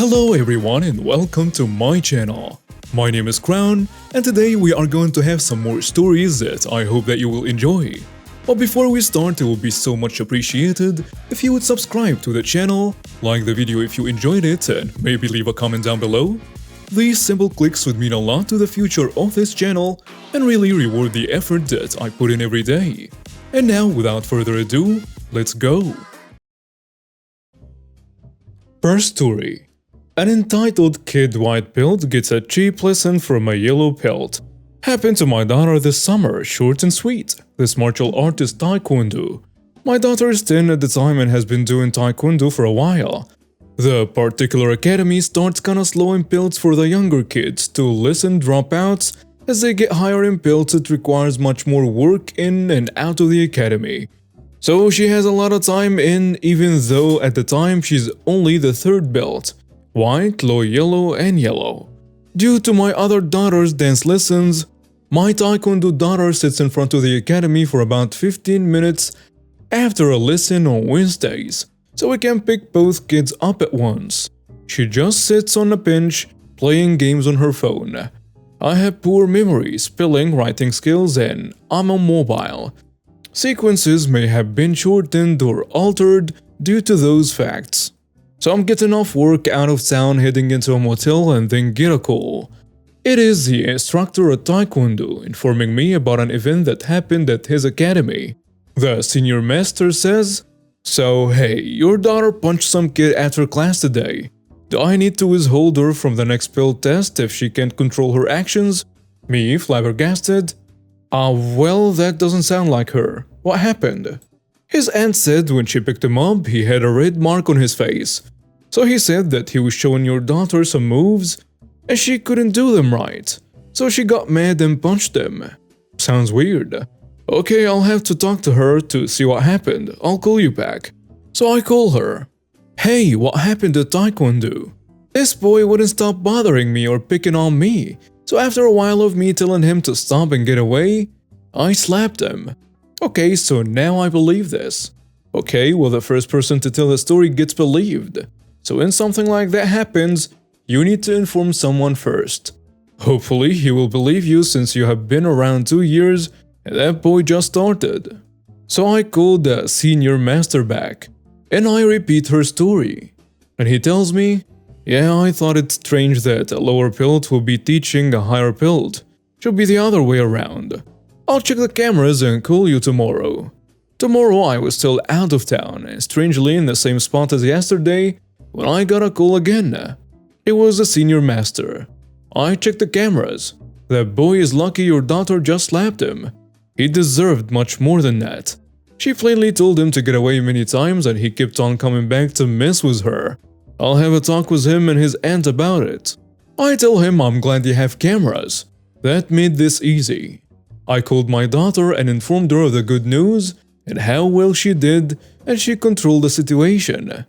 Hello everyone and welcome to my channel. My name is Crown and today we are going to have some more stories that I hope that you will enjoy. But before we start, it will be so much appreciated if you would subscribe to the channel, like the video if you enjoyed it, and maybe leave a comment down below. These simple clicks would mean a lot to the future of this channel and really reward the effort that I put in every day. And now, without further ado, let's go! First story. An entitled kid white pelt gets a cheap lesson from a yellow pelt. Happened to my daughter this summer, short and sweet. This martial art is Taekwondo. My daughter is 10 at the time and has been doing Taekwondo for a while. The particular academy starts kinda slow in pelts for the younger kids to listen dropouts. As they get higher in pelts, it requires much more work in and out of the academy. So she has a lot of time in, even though at the time she's only the third belt. White, low yellow, and yellow. Due to my other daughter's dance lessons, my Taekwondo daughter sits in front of the academy for about 15 minutes after a lesson on Wednesdays, so we can pick both kids up at once. She just sits on a bench, playing games on her phone. I have poor memory, spelling, writing skills, and I'm on mobile. Sequences may have been shortened or altered due to those facts. So I'm getting off work out of town, heading into a motel, and then get a call. It is the instructor at Taekwondo informing me about an event that happened at his academy. The senior master says, "So hey, your daughter punched some kid after class today. Do I need to withhold her from the next pill test if she can't control her actions?" Me, flabbergasted. Well, that doesn't sound like her. What happened?" His aunt said when she picked him up, he had a red mark on his face. So he said that he was showing your daughter some moves, and she couldn't do them right. So she got mad and punched him. Sounds weird. Okay, I'll have to talk to her to see what happened. I'll call you back. So I call her. Hey, what happened at Taekwondo? This boy wouldn't stop bothering me or picking on me. So after a while of me telling him to stop and get away, I slapped him. Okay, so now I believe this. Okay, well, the first person to tell the story gets believed. So when something like that happens, you need to inform someone first. Hopefully he will believe you since you have been around 2 years and that boy just started. So I called the senior master back and I repeat her story. And he tells me, yeah, I thought it strange that a lower pelt will be teaching a higher pelt. Should be the other way around. I'll check the cameras and call you tomorrow. Tomorrow I was still out of town and strangely in the same spot as yesterday when I got a call again. It was the senior master. I checked the cameras. That boy is lucky your daughter just slapped him. He deserved much more than that. She plainly told him to get away many times and he kept on coming back to mess with her. I'll have a talk with him and his aunt about it. I tell him I'm glad you have cameras. That made this easy. I called my daughter and informed her of the good news and how well she did, and she controlled the situation.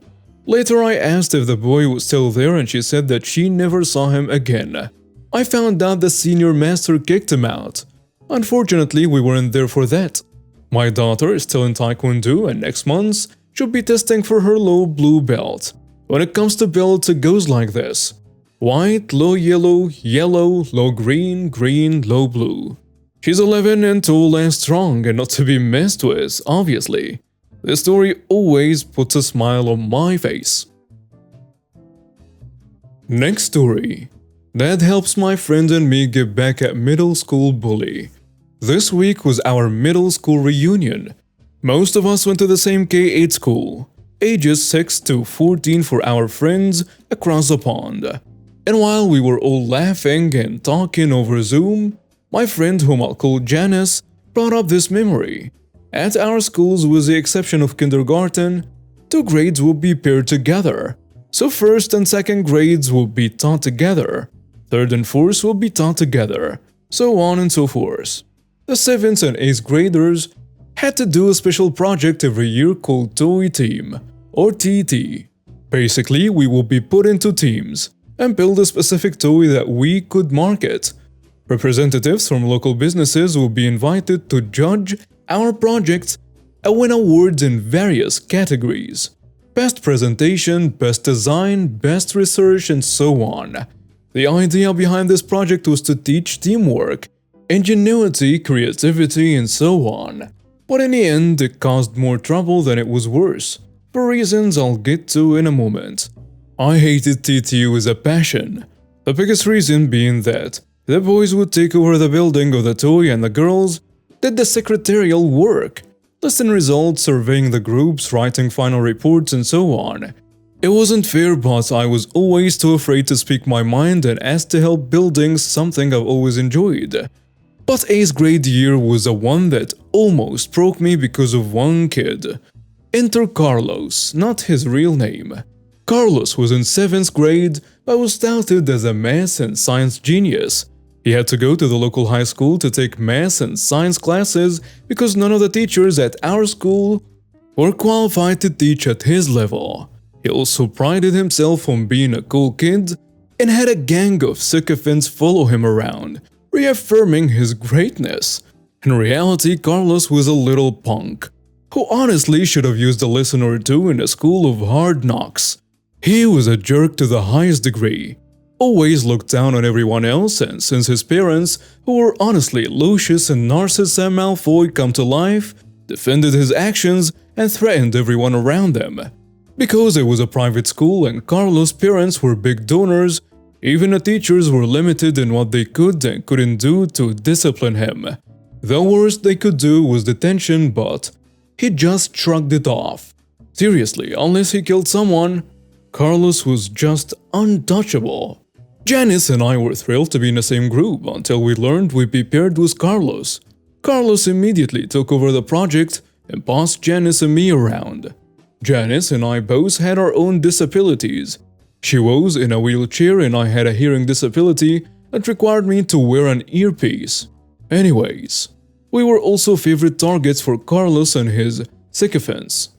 Later I asked if the boy was still there and she said that she never saw him again. I found out the senior master kicked him out. Unfortunately, we weren't there for that. My daughter is still in Taekwondo and next month she'll be testing for her low blue belt. When it comes to belts, it goes like this: white, low yellow, yellow, low green, green, low blue. She's 11 and tall and strong and not to be messed with, obviously. This story always puts a smile on my face. Next story. Dad helps my friend and me get back at middle school bully. This week was our middle school reunion. Most of us went to the same K-8 school, ages 6 to 14 for our friends across the pond. And while we were all laughing and talking over Zoom, my friend, whom I'll call Janice, brought up this memory. At our schools, with the exception of kindergarten, 2 grades will be paired together. So first and second grades will be taught together. Third and fourth will be taught together. So on and so forth. The 7th and 8th graders had to do a special project every year called Toy Team, or TT. Basically, we will be put into teams and build a specific toy that we could market. Representatives from local businesses will be invited to judge our projects and win awards in various categories. Best presentation, best design, best research, and so on. The idea behind this project was to teach teamwork, ingenuity, creativity, and so on. But in the end, it caused more trouble than it was worse, for reasons I'll get to in a moment. I hated TTU as a passion, the biggest reason being that the boys would take over the building of the toy and the girls did the secretarial work, listing results, surveying the groups, writing final reports, and so on. It wasn't fair, but I was always too afraid to speak my mind and asked to help building, something I've always enjoyed. But 8th grade year was the one that almost broke me because of one kid. Enter Carlos, not his real name. Carlos was in 7th grade but was touted as a math and science genius. He had to go to the local high school to take math and science classes because none of the teachers at our school were qualified to teach at his level. He also prided himself on being a cool kid and had a gang of sycophants follow him around, reaffirming his greatness. In reality, Carlos was a little punk, who honestly should have used a lesson or two in a school of hard knocks. He was a jerk to the highest degree, always looked down on everyone else, and since his parents, who were honestly Lucius and Narcissus Malfoy come to life, defended his actions and threatened everyone around them. Because it was a private school and Carlos' parents were big donors, even the teachers were limited in what they could and couldn't do to discipline him. The worst they could do was detention, but he just shrugged it off. Seriously, unless he killed someone, Carlos was just untouchable. Janice and I were thrilled to be in the same group until we learned we'd be paired with Carlos. Carlos immediately took over the project and bossed Janice and me around. Janice and I both had our own disabilities. She was in a wheelchair and I had a hearing disability that required me to wear an earpiece. Anyways, we were also favorite targets for Carlos and his sycophants.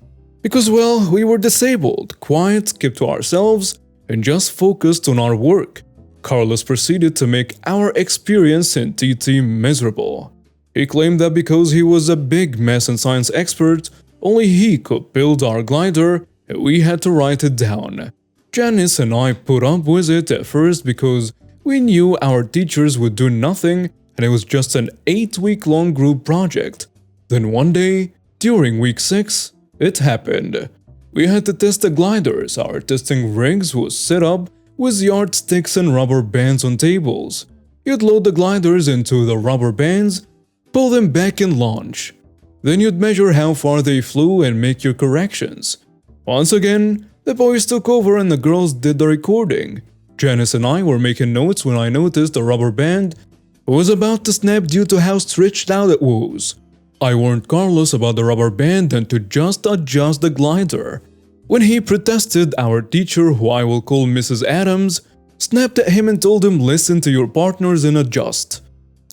Because, well, we were disabled, quiet, kept to ourselves, and just focused on our work. Carlos proceeded to make our experience in TT miserable. He claimed that because he was a big math and science expert, only he could build our glider and we had to write it down. Janice and I put up with it at first because we knew our teachers would do nothing and it was just an 8-week-long group project. Then one day, during week 6, it happened. We had to test the gliders. Our testing rigs was set up with yardsticks and rubber bands on tables. You'd load the gliders into the rubber bands, pull them back and launch. Then you'd measure how far they flew and make your corrections. Once again, the boys took over and the girls did the recording. Janice and I were making notes when I noticed the rubber band was about to snap due to how stretched out it was. I warned Carlos about the rubber band and to just adjust the glider. When he protested, our teacher, who I will call Mrs. Adams, snapped at him and told him listen to your partners and adjust.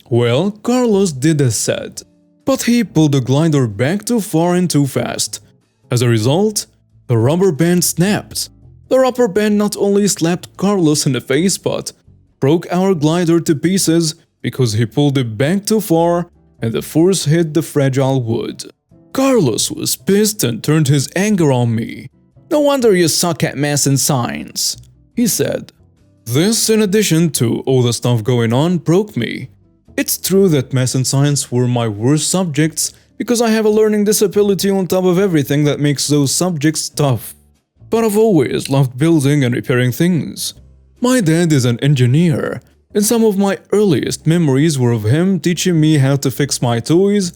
Well, Carlos did as said, but he pulled the glider back too far and too fast. As a result, the rubber band snapped. The rubber band not only slapped Carlos in the face but broke our glider to pieces because he pulled it back too far and the force hit the fragile wood. Carlos was pissed and turned his anger on me. "No wonder you suck at math and science," he said. This, in addition to all the stuff going on, broke me. It's true that math and science were my worst subjects because I have a learning disability on top of everything that makes those subjects tough. But I've always loved building and repairing things. My dad is an engineer, and some of my earliest memories were of him teaching me how to fix my toys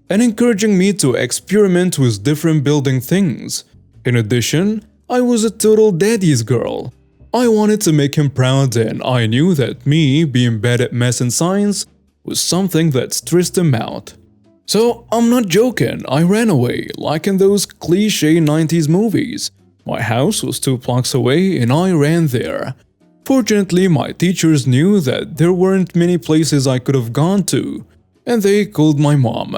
and encouraging me to experiment with different building things. In addition, I was a total daddy's girl. I wanted to make him proud and I knew that me being bad at math and science was something that stressed him out. So I'm not joking, I ran away, like in those cliché 90s movies. My house was 2 blocks away and I ran there. Fortunately, my teachers knew that there weren't many places I could have gone to, and they called my mom,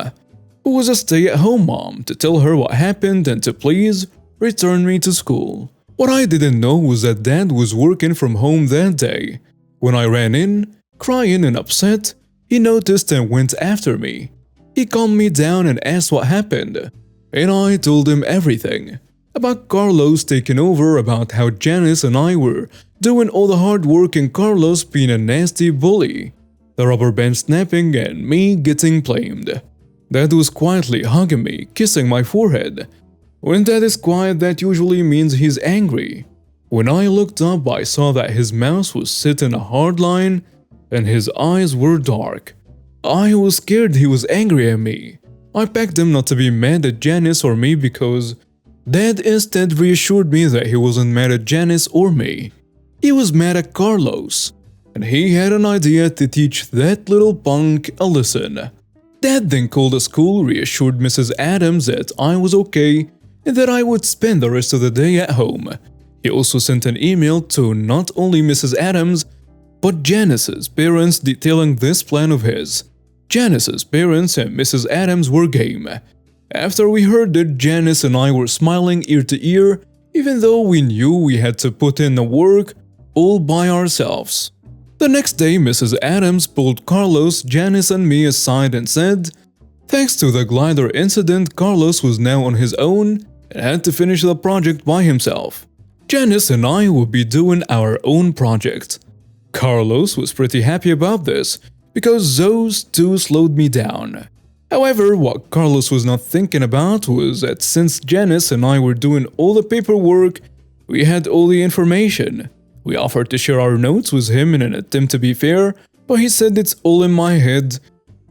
who was a stay-at-home mom, to tell her what happened and to please return me to school. What I didn't know was that Dad was working from home that day. When I ran in, crying and upset, he noticed and went after me. He calmed me down and asked what happened, and I told him everything. about Carlos taking over, about how Janice and I were doing all the hard work and Carlos being a nasty bully, the rubber band snapping and me getting blamed. Dad was quietly hugging me, kissing my forehead. When Dad is quiet, that usually means he's angry. When I looked up, I saw that his mouth was set in a hard line and his eyes were dark. I was scared he was angry at me. I begged him not to be mad at Janice or me because Dad instead reassured me that he wasn't mad at Janice or me. He was mad at Carlos, and he had an idea to teach that little punk a lesson. Dad then called the school, reassured Mrs. Adams that I was okay and that I would spend the rest of the day at home. He also sent an email to not only Mrs. Adams, but Janice's parents detailing this plan of his. Janice's parents and Mrs. Adams were game. After we heard it, Janice and I were smiling ear to ear, even though we knew we had to put in the work all by ourselves. The next day, Mrs. Adams pulled Carlos, Janice and me aside and said, thanks to the glider incident, Carlos was now on his own and had to finish the project by himself. Janice and I would be doing our own project. Carlos was pretty happy about this, because those two slowed me down. However, what Carlos was not thinking about was that since Janice and I were doing all the paperwork, we had all the information. We offered to share our notes with him in an attempt to be fair, but he said it's all in my head,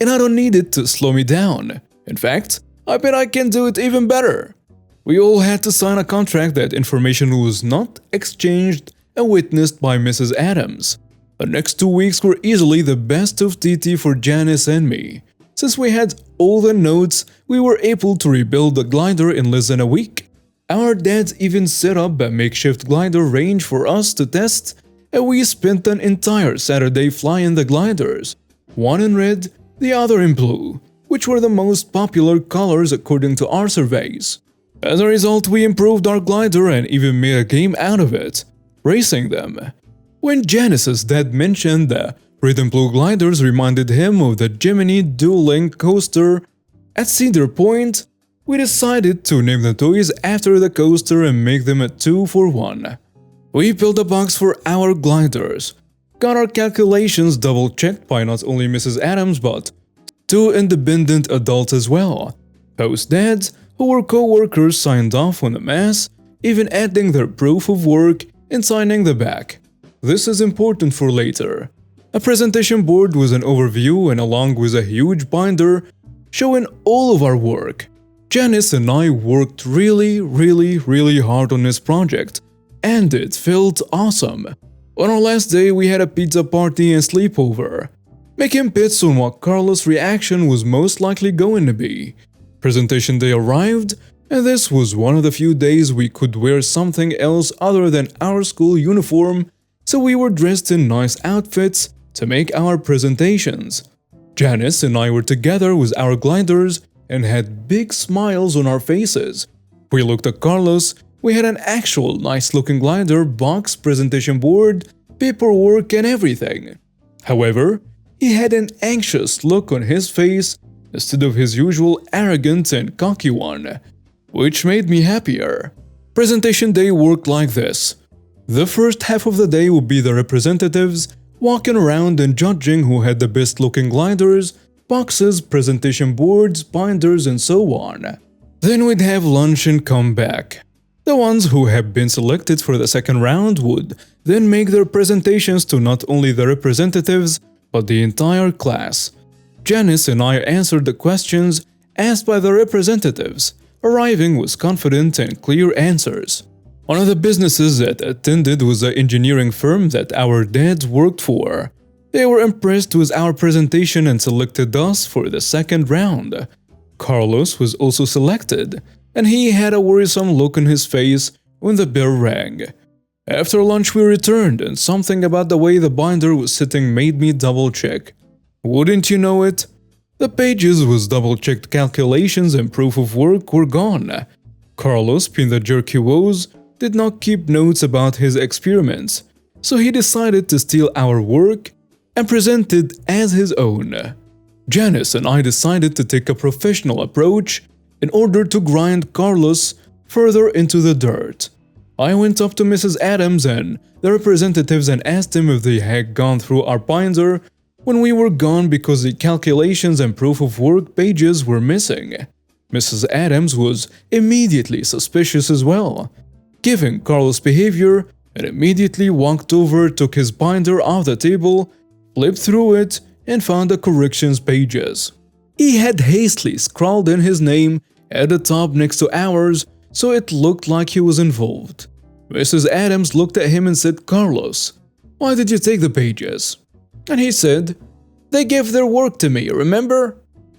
and I don't need it to slow me down. In fact, I bet I can do it even better. We all had to sign a contract that information was not exchanged and witnessed by Mrs. Adams. The next 2 weeks were easily the best of TT for Janice and me. Since we had all the notes, we were able to rebuild the glider in less than a week. Our dads even set up a makeshift glider range for us to test, and we spent an entire Saturday flying the gliders, one in red, the other in blue, which were the most popular colors according to our surveys. As a result, we improved our glider and even made a game out of it, racing them. When Janice's dad mentioned the red and blue gliders reminded him of the Gemini dual-link coaster at Cedar Point, we decided to name the toys after the coaster and make them a 2-for-1. We built a box for our gliders, got our calculations double-checked by not only Mrs. Adams but 2 independent adults as well. Both dads, who were co-workers, signed off on the mass, even adding their proof of work and signing the back. This is important for later. A presentation board with an overview and along with a huge binder showing all of our work. Janice and I worked really hard on this project, and it felt awesome. On our last day, we had a pizza party and sleepover, making bets on what Carlos' reaction was most likely going to be. Presentation day arrived, and this was one of the few days we could wear something else other than our school uniform, so we were dressed in nice outfits to make our presentations. Janice and I were together with our gliders and had big smiles on our faces. We looked at Carlos. We had an actual nice-looking glider, box, presentation board, paperwork and everything. However, he had an anxious look on his face instead of his usual arrogant and cocky one, which made me happier. Presentation day worked like this. The first half of the day would be the representatives walking around and judging who had the best looking gliders, boxes, presentation boards, binders and so on. Then we'd have lunch and come back. The ones who have been selected for the second round would then make their presentations to not only the representatives but the entire class. Janice and I answered the questions asked by the representatives, arriving with confident and clear answers. One of the businesses that attended was the engineering firm that our dads worked for. They were impressed with our presentation and selected us for the second round. Carlos was also selected, and he had a worrisome look on his face when the bell rang. After lunch we returned, and something about the way the binder was sitting made me double-check. Wouldn't you know it? The pages with double-checked calculations and proof of work were gone. Carlos, being the jerk he was, did not keep notes about his experiments, so he decided to steal our work and present it as his own. Janice and I decided to take a professional approach in order to grind Carlos further into the dirt. I went up to Mrs. Adams and the representatives and asked them if they had gone through our binder when we were gone because the calculations and proof of work pages were missing. Mrs. Adams was immediately suspicious as well, given Carlos' behavior, and immediately walked over, took his binder off the table, flipped through it, and found the corrections pages. He had hastily scrawled in his name at the top next to ours, so it looked like he was involved. Mrs. Adams looked at him and said, "Carlos, why did you take the pages?" And he said, "They gave their work to me, remember?"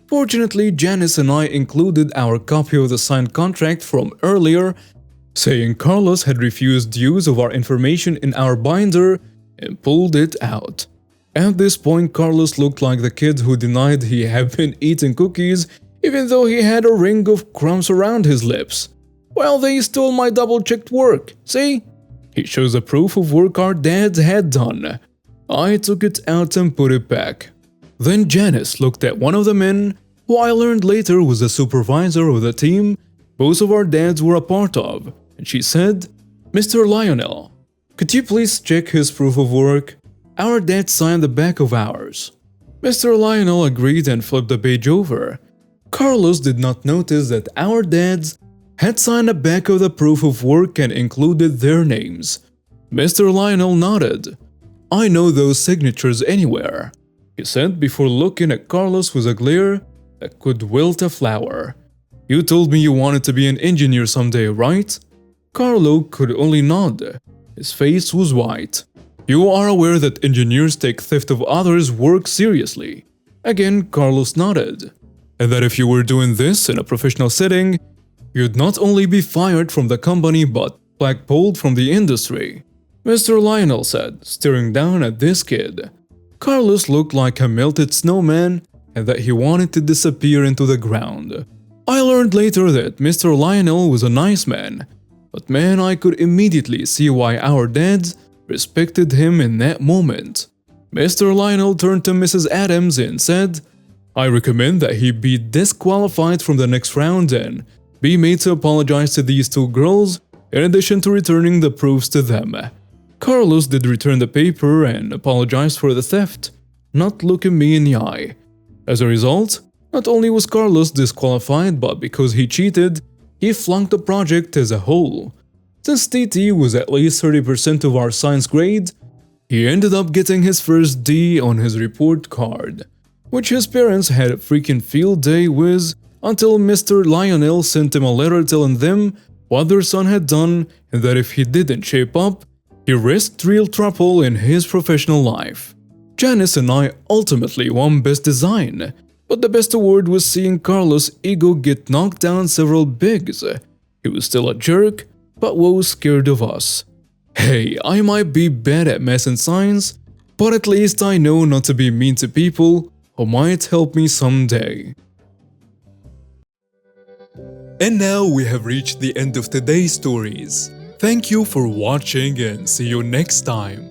Fortunately, Janice and I included our copy of the signed contract from earlier, saying Carlos had refused use of our information in our binder and pulled it out. At this point, Carlos looked like the kid who denied he had been eating cookies even though he had a ring of crumbs around his lips. "Well, they stole my double-checked work, see?" He shows a proof of work our dads had done. I took it out and put it back. Then Janice looked at one of the men, who I learned later was the supervisor of the team both of our dads were a part of, and she said, "Mr. Lionel, could you please check his proof of work? Our dad signed the back of ours." Mr. Lionel agreed and flipped the page over. Carlos did not notice that our dads had signed the back of the proof of work and included their names. Mr. Lionel nodded. "I know those signatures anywhere," he said before looking at Carlos with a glare that could wilt a flower. "You told me you wanted to be an engineer someday, right?" Carlo could only nod. His face was white. "You are aware that engineers take theft of others' work seriously?" Again, Carlos nodded. "And that if you were doing this in a professional setting, you'd not only be fired from the company but blackballed from the industry," Mr. Lionel said, staring down at this kid. Carlos looked like a melted snowman and that he wanted to disappear into the ground. I learned later that Mr. Lionel was a nice man, but man, I could immediately see why our dads respected him in that moment. Mr. Lionel turned to Mrs. Adams and said, "I recommend that he be disqualified from the next round and be made to apologize to these two girls in addition to returning the proofs to them." Carlos did return the paper and apologized for the theft, not looking me in the eye. As a result, not only was Carlos disqualified, but because he cheated, he flunked the project as a whole. Since TT was at least 30% of our science grade, he ended up getting his first D on his report card, which his parents had a freaking field day with until Mr. Lionel sent him a letter telling them what their son had done and that if he didn't shape up, he risked real trouble in his professional life. Janice and I ultimately won Best Design, but the best award was seeing Carlos' ego get knocked down several bigs. He was still a jerk, but was scared of us. Hey, I might be bad at math and science, but at least I know not to be mean to people who might help me someday. And now we have reached the end of today's stories. Thank you for watching and see you next time.